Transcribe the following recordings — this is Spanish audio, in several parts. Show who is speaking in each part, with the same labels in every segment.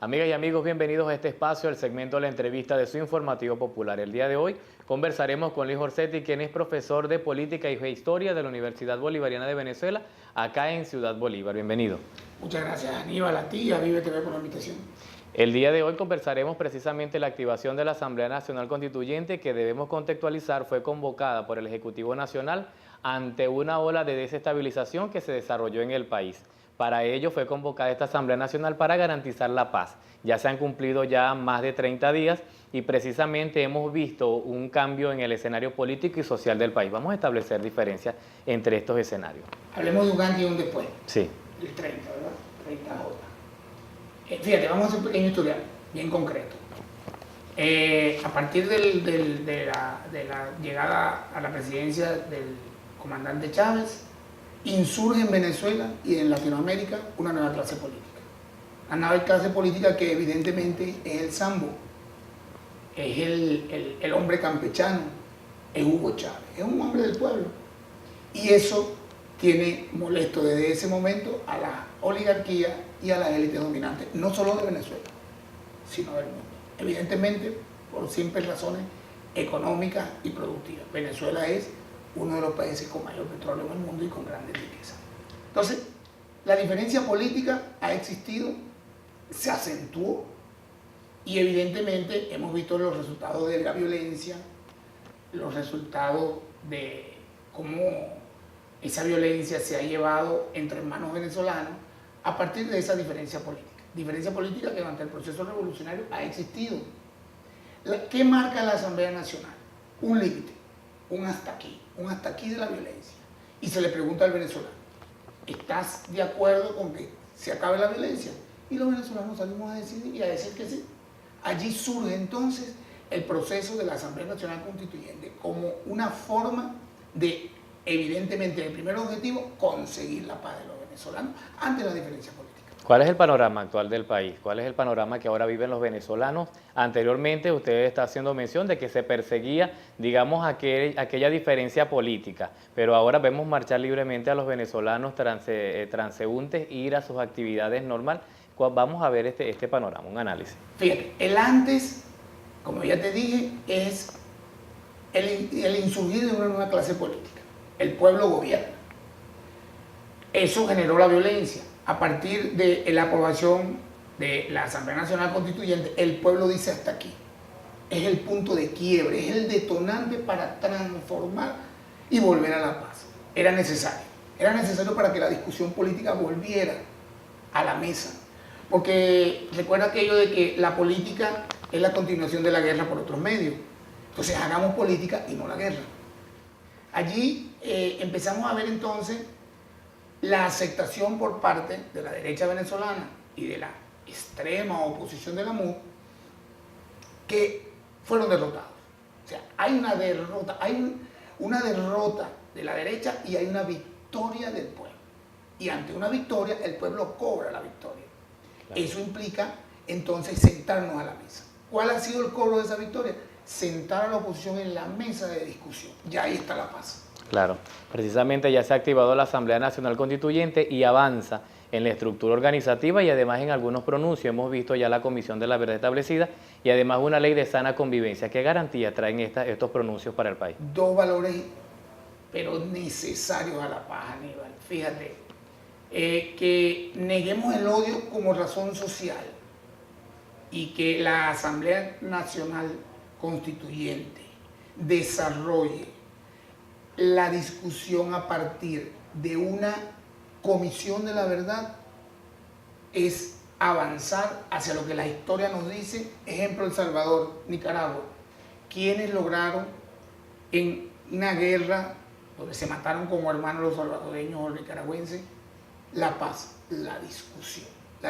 Speaker 1: Amigas y amigos, bienvenidos a este espacio, el segmento de la entrevista de su informativo popular. El día de hoy conversaremos con Luis Orsetti, quien es profesor de Política y Historia de la Universidad Bolivariana de Venezuela, acá en Ciudad Bolívar. Bienvenido.
Speaker 2: Muchas gracias, Aníbal, a ti y a Vive TV por la invitación.
Speaker 1: El día de hoy conversaremos precisamente la activación de la Asamblea Nacional Constituyente, que debemos contextualizar fue convocada por el Ejecutivo Nacional ante una ola de desestabilización que se desarrolló en el país. Para ello fue convocada esta Asamblea Nacional para garantizar la paz. Ya se han cumplido ya más de 30 días y precisamente hemos visto un cambio en el escenario político y social del país. Vamos a establecer diferencias entre estos escenarios.
Speaker 2: Hablemos de un antes y un después.
Speaker 1: Sí.
Speaker 2: El 30, ¿verdad? 30J. Fíjate, vamos a hacer un pequeño historial, bien concreto. A partir de la llegada a la presidencia del comandante Chávez, insurge en Venezuela y en Latinoamérica una nueva clase política. Una nueva clase política que evidentemente es el Sambo, es el hombre campechano, es Hugo Chávez, es un hombre del pueblo. Y eso tiene molesto desde ese momento a la oligarquía y a las élites dominantes, no solo de Venezuela, sino del mundo. Evidentemente, por simples razones económicas y productivas. Venezuela es uno de los países con mayor petróleo en el mundo y con grandes riquezas. Entonces, la diferencia política ha existido, se acentuó y evidentemente hemos visto los resultados de la violencia, los resultados de cómo esa violencia se ha llevado entre hermanos venezolanos a partir de esa diferencia política. Diferencia política que durante el proceso revolucionario ha existido. ¿Qué marca la Asamblea Nacional? Un límite, un hasta aquí de la violencia. Y se le pregunta al venezolano, ¿estás de acuerdo con que se acabe la violencia? Y los venezolanos salimos a decidir y a decir que sí. Allí surge entonces el proceso de la Asamblea Nacional Constituyente como una forma de, evidentemente, el primer objetivo, conseguir la paz de los venezolanos ante la diferencia política.
Speaker 1: ¿Cuál es el panorama actual del país? ¿Cuál es el panorama que ahora viven los venezolanos? Anteriormente usted está haciendo mención de que se perseguía, digamos, aquella diferencia política, pero ahora vemos marchar libremente a los venezolanos transeúntes, ir a sus actividades normal. Vamos a ver este panorama, un análisis.
Speaker 2: Fíjate, el antes, como ya te dije, es el insurgir de una nueva clase política. El pueblo gobierna. Eso generó la violencia. A partir de la aprobación de la Asamblea Nacional Constituyente, el pueblo dice hasta aquí. Es el punto de quiebre, es el detonante para transformar y volver a la paz. Era necesario para que la discusión política volviera a la mesa. Porque recuerda aquello de que la política es la continuación de la guerra por otros medios. Entonces hagamos política y no la guerra. Allí empezamos a ver entonces la aceptación por parte de la derecha venezolana y de la extrema oposición de la MUD, que fueron derrotados. O sea, hay una derrota de la derecha y hay una victoria del pueblo. Y ante una victoria, el pueblo cobra la victoria. Claro. Eso implica entonces sentarnos a la mesa. ¿Cuál ha sido el cobro de esa victoria? Sentar a la oposición en la mesa de discusión. Ya ahí está la paz.
Speaker 1: Claro, precisamente ya se ha activado la Asamblea Nacional Constituyente y avanza en la estructura organizativa y además en algunos pronuncios hemos visto ya la Comisión de la Verdad establecida y además una ley de sana convivencia. ¿Qué garantía traen estos pronuncios para el país?
Speaker 2: Dos valores, pero necesarios a la paz, Aníbal. Fíjate, que neguemos el odio como razón social y que la Asamblea Nacional Constituyente desarrolle la discusión a partir de una comisión de la verdad es avanzar hacia lo que la historia nos dice. Ejemplo, El Salvador, Nicaragua, quienes lograron en una guerra donde se mataron como hermanos los salvadoreños o los nicaragüenses, la paz, la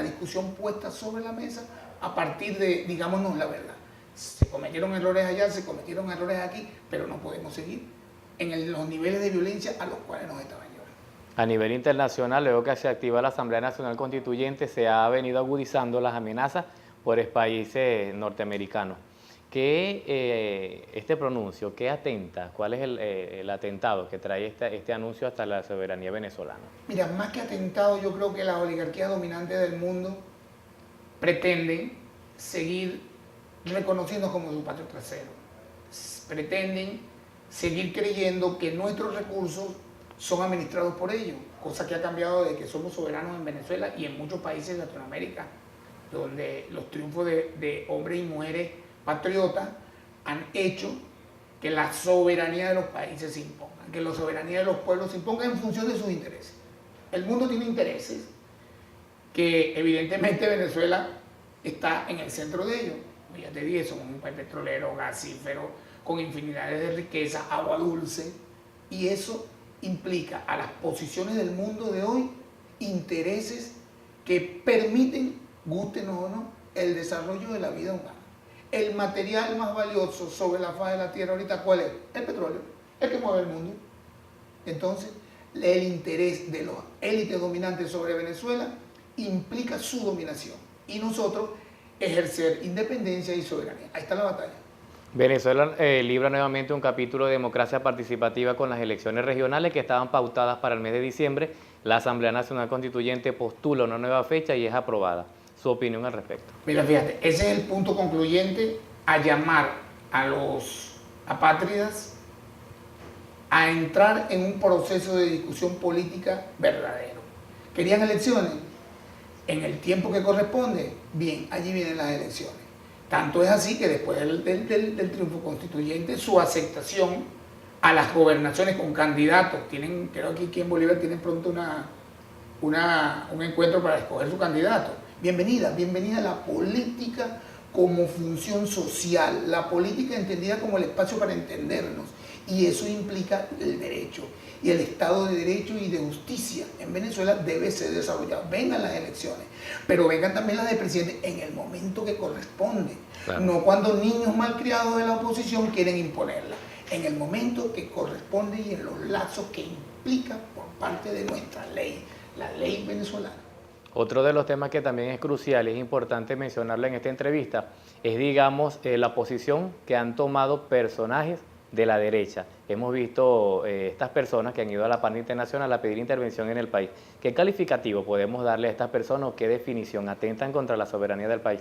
Speaker 2: discusión puesta sobre la mesa a partir de, digámonos la verdad. Se cometieron errores allá, se cometieron errores aquí, pero no podemos seguir en los niveles de violencia a los cuales nos estaban llevando.
Speaker 1: A nivel internacional, luego que se activa la Asamblea Nacional Constituyente, se ha venido agudizando las amenazas por países norteamericanos. Este pronuncio, ¿qué atenta? ¿Cuál es el atentado que trae este anuncio hasta la soberanía venezolana?
Speaker 2: Mira, más que atentado, yo creo que la oligarquía dominante del mundo pretenden seguir reconociendo como su patio trasero. Pretenden seguir creyendo que nuestros recursos son administrados por ellos, cosa que ha cambiado de que somos soberanos en Venezuela y en muchos países de Latinoamérica, donde los triunfos de hombres y mujeres patriotas han hecho que la soberanía de los países se imponga, que la soberanía de los pueblos se imponga en función de sus intereses. El mundo tiene intereses que evidentemente Venezuela está en el centro de ellos. Ya te dije, somos un país petrolero, gasífero, con infinidades de riqueza, agua dulce, y eso implica a las posiciones del mundo de hoy intereses que permiten, gústenos o no, el desarrollo de la vida humana. El material más valioso sobre la faz de la tierra ahorita, ¿cuál es? El petróleo, el que mueve el mundo. Entonces, el interés de los élites dominantes sobre Venezuela implica su dominación y nosotros ejercer independencia y soberanía. Ahí está la batalla.
Speaker 1: Venezuela libra nuevamente un capítulo de democracia participativa con las elecciones regionales que estaban pautadas para el mes de diciembre. La Asamblea Nacional Constituyente postula una nueva fecha y es aprobada. Su opinión al respecto.
Speaker 2: Mira, fíjate, ese es el punto concluyente a llamar a los apátridas a entrar en un proceso de discusión política verdadero. ¿Querían elecciones? En el tiempo que corresponde, bien, allí vienen las elecciones. Tanto es así que después del triunfo constituyente, su aceptación a las gobernaciones con candidatos, creo que aquí en Bolívar tienen pronto un encuentro para escoger su candidato. Bienvenida a la política como función social, la política entendida como el espacio para entendernos, y eso implica el derecho, y el Estado de Derecho y de Justicia en Venezuela debe ser desarrollado. Vengan las elecciones, pero vengan también las de presidente en el momento que corresponde, claro. No cuando niños malcriados de la oposición quieren imponerla, en el momento que corresponde y en los lazos que implica por parte de nuestra ley, la ley venezolana.
Speaker 1: Otro de los temas que también es crucial, es importante mencionarlo en esta entrevista, es, digamos, la posición que han tomado personajes de la derecha. Hemos visto estas personas que han ido a la PAN internacional a pedir intervención en el país. ¿Qué calificativo podemos darle a estas personas o qué definición atentan contra la soberanía del país?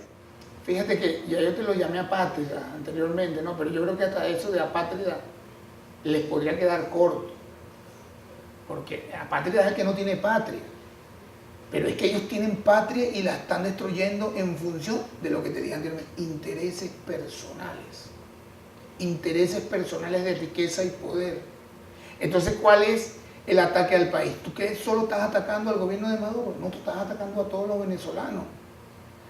Speaker 2: Fíjate que ya yo te lo llamé apátrida anteriormente, ¿no? Pero yo creo que hasta eso de apátrida les podría quedar corto, porque apátrida es el que no tiene patria. Pero es que ellos tienen patria y la están destruyendo en función de lo que te dije anteriormente, intereses personales de riqueza y poder. Entonces, ¿cuál es el ataque al país? ¿Tú crees que solo estás atacando al gobierno de Maduro? No, tú estás atacando a todos los venezolanos.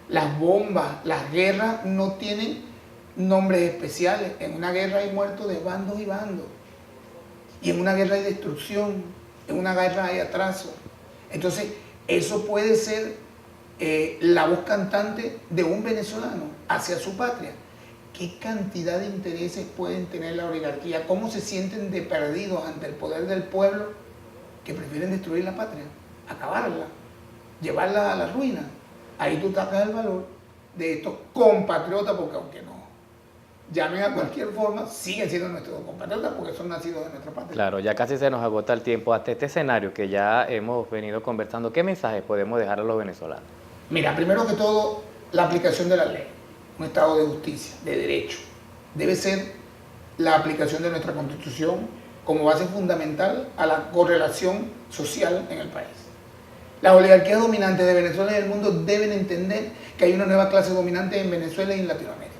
Speaker 2: Las bombas, las guerras no tienen nombres especiales. En una guerra hay muertos de bandos y bandos. Y en una guerra hay destrucción, en una guerra hay atraso. Entonces, eso puede ser la voz cantante de un venezolano hacia su patria. ¿Qué cantidad de intereses pueden tener la oligarquía? ¿Cómo se sienten de perdidos ante el poder del pueblo que prefieren destruir la patria, acabarla, llevarla a la ruina? Ahí tú sacas el valor de estos compatriotas, porque aunque no llamen a cualquier forma, siguen siendo nuestros compatriotas porque son nacidos de nuestra patria.
Speaker 1: Claro, ya casi se nos agota el tiempo. Hasta este escenario que ya hemos venido conversando, ¿qué mensajes podemos dejar a los venezolanos?
Speaker 2: Mira, primero que todo, la aplicación de la ley, un Estado de justicia, de derecho. Debe ser la aplicación de nuestra Constitución como base fundamental a la correlación social en el país. Las oligarquías dominantes de Venezuela y del mundo deben entender que hay una nueva clase dominante en Venezuela y en Latinoamérica,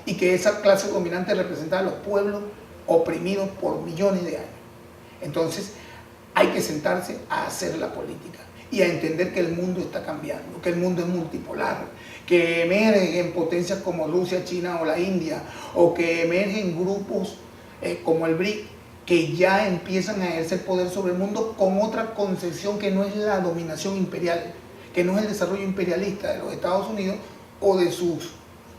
Speaker 2: y que esa clase dominante representa a los pueblos oprimidos por millones de años. Entonces, hay que sentarse a hacer la política y a entender que el mundo está cambiando, que el mundo es multipolar, que emergen potencias como Rusia, China o la India, o que emergen grupos como el BRIC, que ya empiezan a ejercer poder sobre el mundo con otra concepción que no es la dominación imperial, que no es el desarrollo imperialista de los Estados Unidos o de sus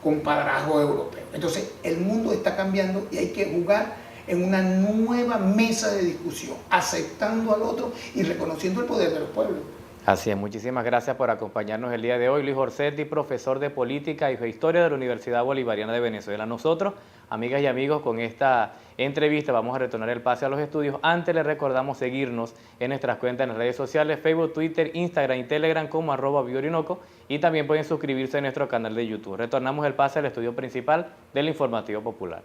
Speaker 2: compadrazgos europeos. Entonces, el mundo está cambiando y hay que jugar en una nueva mesa de discusión, aceptando al otro y reconociendo el poder de los pueblos.
Speaker 1: Así es, muchísimas gracias por acompañarnos el día de hoy. Luis Orsetti, profesor de Política y Historia de la Universidad Bolivariana de Venezuela. Nosotros, amigas y amigos, con esta entrevista vamos a retornar el pase a los estudios. Antes les recordamos seguirnos en nuestras cuentas en las redes sociales, Facebook, Twitter, Instagram y Telegram como @BioOrinoco, y también pueden suscribirse a nuestro canal de YouTube. Retornamos el pase al estudio principal del Informativo Popular.